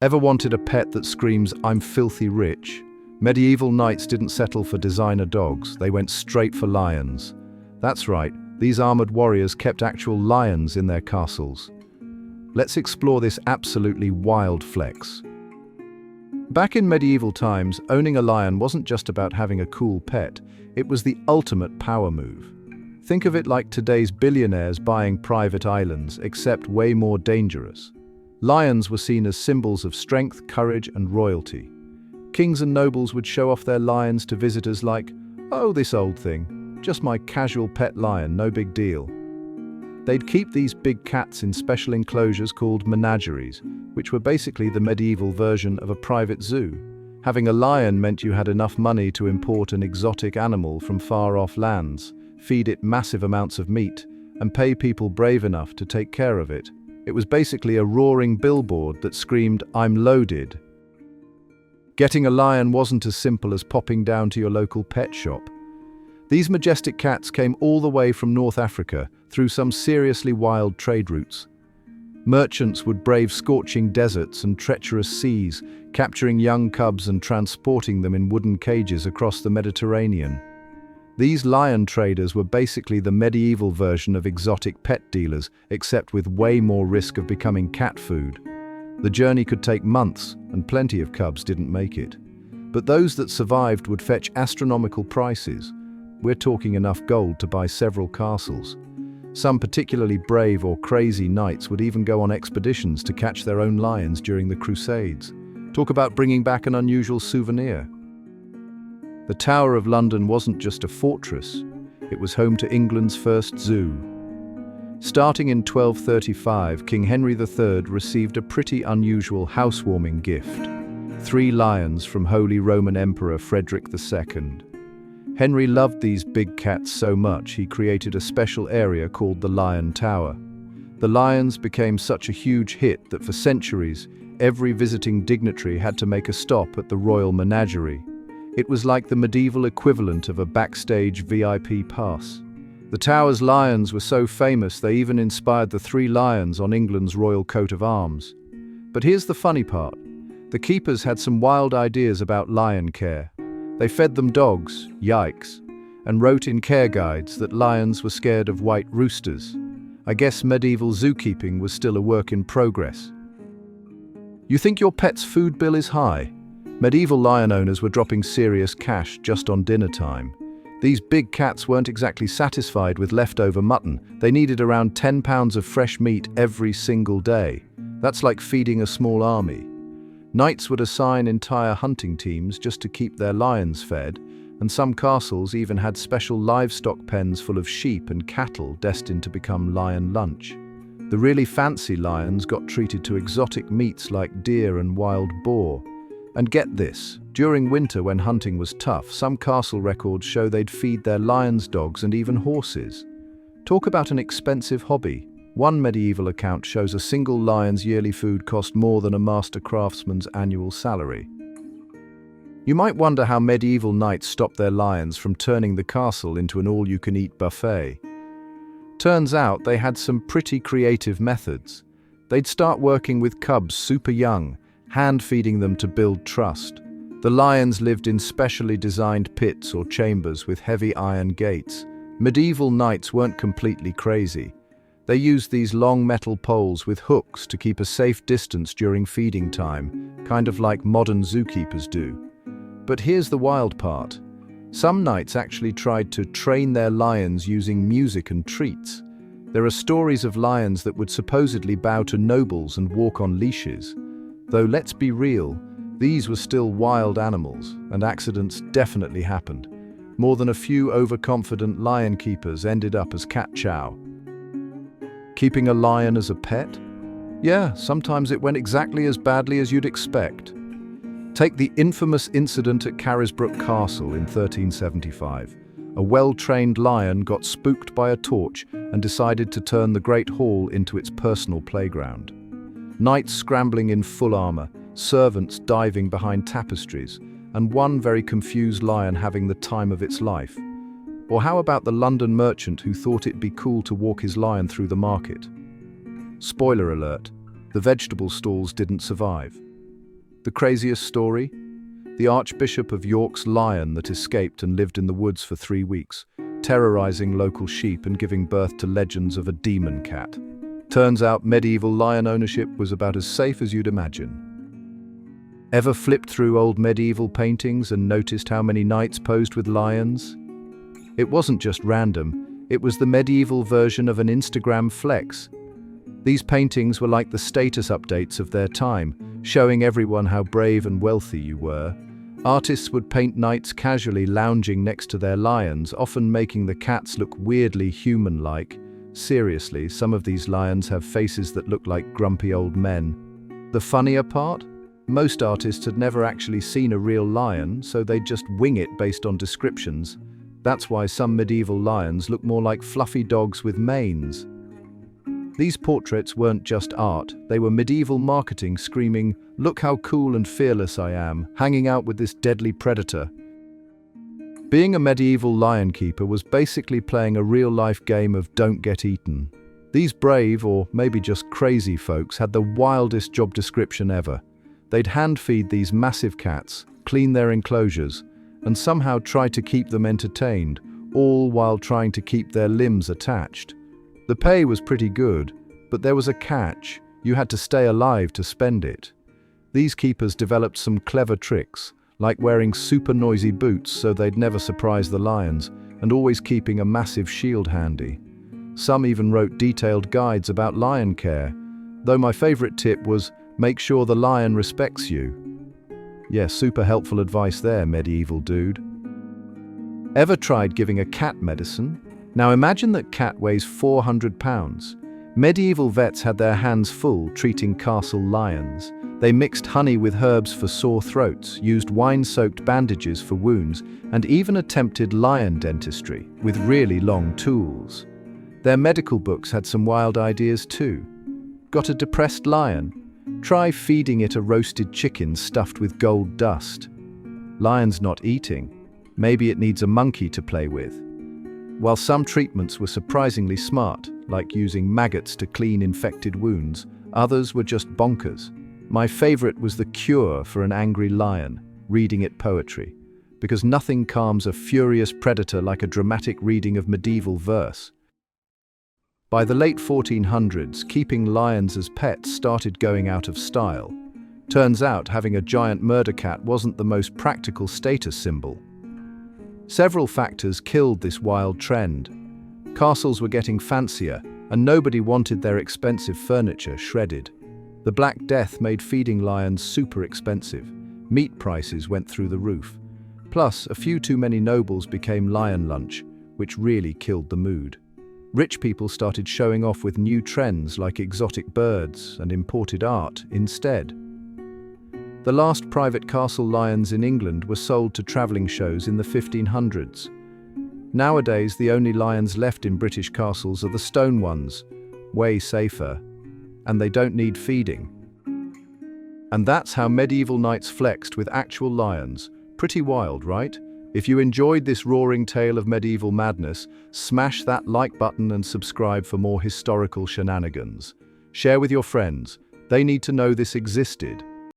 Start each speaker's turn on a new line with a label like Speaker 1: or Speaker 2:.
Speaker 1: Ever wanted a pet that screams, "I'm filthy rich"? Medieval knights didn't settle for designer dogs, they went straight for lions. That's right, these armored warriors kept actual lions in their castles. Let's explore this absolutely wild flex. Back in medieval times, owning a lion wasn't just about having a cool pet, it was the ultimate power move. Think of it like today's billionaires buying private islands, except way more dangerous. Lions were seen as symbols of strength, courage, and royalty. Kings and nobles would show off their lions to visitors like, "Oh, this old thing, just my casual pet lion, no big deal." They'd keep these big cats in special enclosures called menageries, which were basically the medieval version of a private zoo. Having a lion meant you had enough money to import an exotic animal from far-off lands, feed it massive amounts of meat, and pay people brave enough to take care of it. It was basically a roaring billboard that screamed, "I'm loaded." Getting a lion wasn't as simple as popping down to your local pet shop. These majestic cats came all the way from North Africa through some seriously wild trade routes. Merchants would brave scorching deserts and treacherous seas, capturing young cubs and transporting them in wooden cages across the Mediterranean. These lion traders were basically the medieval version of exotic pet dealers, except with way more risk of becoming cat food. The journey could take months, and plenty of cubs didn't make it. But those that survived would fetch astronomical prices. We're talking enough gold to buy several castles. Some particularly brave or crazy knights would even go on expeditions to catch their own lions during the Crusades. Talk about bringing back an unusual souvenir. The Tower of London wasn't just a fortress, it was home to England's first zoo. Starting in 1235, King Henry III received a pretty unusual housewarming gift: 3 lions from Holy Roman Emperor Frederick II. Henry loved these big cats so much he created a special area called the Lion Tower. The lions became such a huge hit that for centuries, every visiting dignitary had to make a stop at the royal menagerie. It was like the medieval equivalent of a backstage VIP pass. The tower's lions were so famous they even inspired the 3 lions on England's royal coat of arms. But here's the funny part. The keepers had some wild ideas about lion care. They fed them dogs, yikes, and wrote in care guides that lions were scared of white roosters. I guess medieval zookeeping was still a work in progress. You think your pet's food bill is high? Medieval lion owners were dropping serious cash just on dinner time. These big cats weren't exactly satisfied with leftover mutton. They needed around 10 pounds of fresh meat every single day. That's like feeding a small army. Knights would assign entire hunting teams just to keep their lions fed, and some castles even had special livestock pens full of sheep and cattle destined to become lion lunch. The really fancy lions got treated to exotic meats like deer and wild boar. And get this, during winter when hunting was tough, some castle records show they'd feed their lions dogs and even horses. Talk about an expensive hobby. One medieval account shows a single lion's yearly food cost more than a master craftsman's annual salary. You might wonder how medieval knights stopped their lions from turning the castle into an all-you-can-eat buffet. Turns out they had some pretty creative methods. They'd start working with cubs super young, hand-feeding them to build trust. The lions lived in specially designed pits or chambers with heavy iron gates. Medieval knights weren't completely crazy. They used these long metal poles with hooks to keep a safe distance during feeding time, kind of like modern zookeepers do. But here's the wild part. Some knights actually tried to train their lions using music and treats. There are stories of lions that would supposedly bow to nobles and walk on leashes. Though let's be real, these were still wild animals, and accidents definitely happened. More than a few overconfident lion keepers ended up as cat chow. Keeping a lion as a pet? Yeah, sometimes it went exactly as badly as you'd expect. Take the infamous incident at Carisbrooke Castle in 1375. A well-trained lion got spooked by a torch and decided to turn the Great Hall into its personal playground. Knights scrambling in full armor, servants diving behind tapestries, and one very confused lion having the time of its life. Or how about the London merchant who thought it'd be cool to walk his lion through the market? Spoiler alert, the vegetable stalls didn't survive. The craziest story? The Archbishop of York's lion that escaped and lived in the woods for 3 weeks, terrorizing local sheep and giving birth to legends of a demon cat. Turns out medieval lion ownership was about as safe as you'd imagine. Ever flipped through old medieval paintings and noticed how many knights posed with lions? It wasn't just random, it was the medieval version of an Instagram flex. These paintings were like the status updates of their time, showing everyone how brave and wealthy you were. Artists would paint knights casually lounging next to their lions, often making the cats look weirdly human-like. Seriously, some of these lions have faces that look like grumpy old men. The funnier part? Most artists had never actually seen a real lion, so they'd just wing it based on descriptions. That's why some medieval lions look more like fluffy dogs with manes. These portraits weren't just art, they were medieval marketing screaming, "Look how cool and fearless I am, hanging out with this deadly predator." Being a medieval lion keeper was basically playing a real-life game of don't get eaten. These brave, or maybe just crazy folks had the wildest job description ever. They'd hand-feed these massive cats, clean their enclosures, and somehow try to keep them entertained, all while trying to keep their limbs attached. The pay was pretty good, but there was a catch. You had to stay alive to spend it. These keepers developed some clever tricks, like wearing super noisy boots so they'd never surprise the lions, and always keeping a massive shield handy. Some even wrote detailed guides about lion care, though my favorite tip was, make sure the lion respects you. Yeah, super helpful advice there, medieval dude. Ever tried giving a cat medicine? Now imagine that cat weighs 400 pounds. Medieval vets had their hands full treating castle lions. They mixed honey with herbs for sore throats, used wine-soaked bandages for wounds, and even attempted lion dentistry with really long tools. Their medical books had some wild ideas too. Got a depressed lion? Try feeding it a roasted chicken stuffed with gold dust. Lion's not eating. Maybe it needs a monkey to play with. While some treatments were surprisingly smart, like using maggots to clean infected wounds, others were just bonkers. My favorite was the cure for an angry lion, reading it poetry, because nothing calms a furious predator like a dramatic reading of medieval verse. By the late 1400s, keeping lions as pets started going out of style. Turns out having a giant murder cat wasn't the most practical status symbol. Several factors killed this wild trend. Castles were getting fancier, and nobody wanted their expensive furniture shredded. The Black Death made feeding lions super expensive. Meat prices went through the roof. Plus, a few too many nobles became lion lunch, which really killed the mood. Rich people started showing off with new trends like exotic birds and imported art instead. The last private castle lions in England were sold to travelling shows in the 1500s. Nowadays, the only lions left in British castles are the stone ones, way safer, and they don't need feeding. And that's how medieval knights flexed with actual lions. Pretty wild, right? If you enjoyed this roaring tale of medieval madness, smash that like button and subscribe for more historical shenanigans. Share with your friends. They need to know this existed.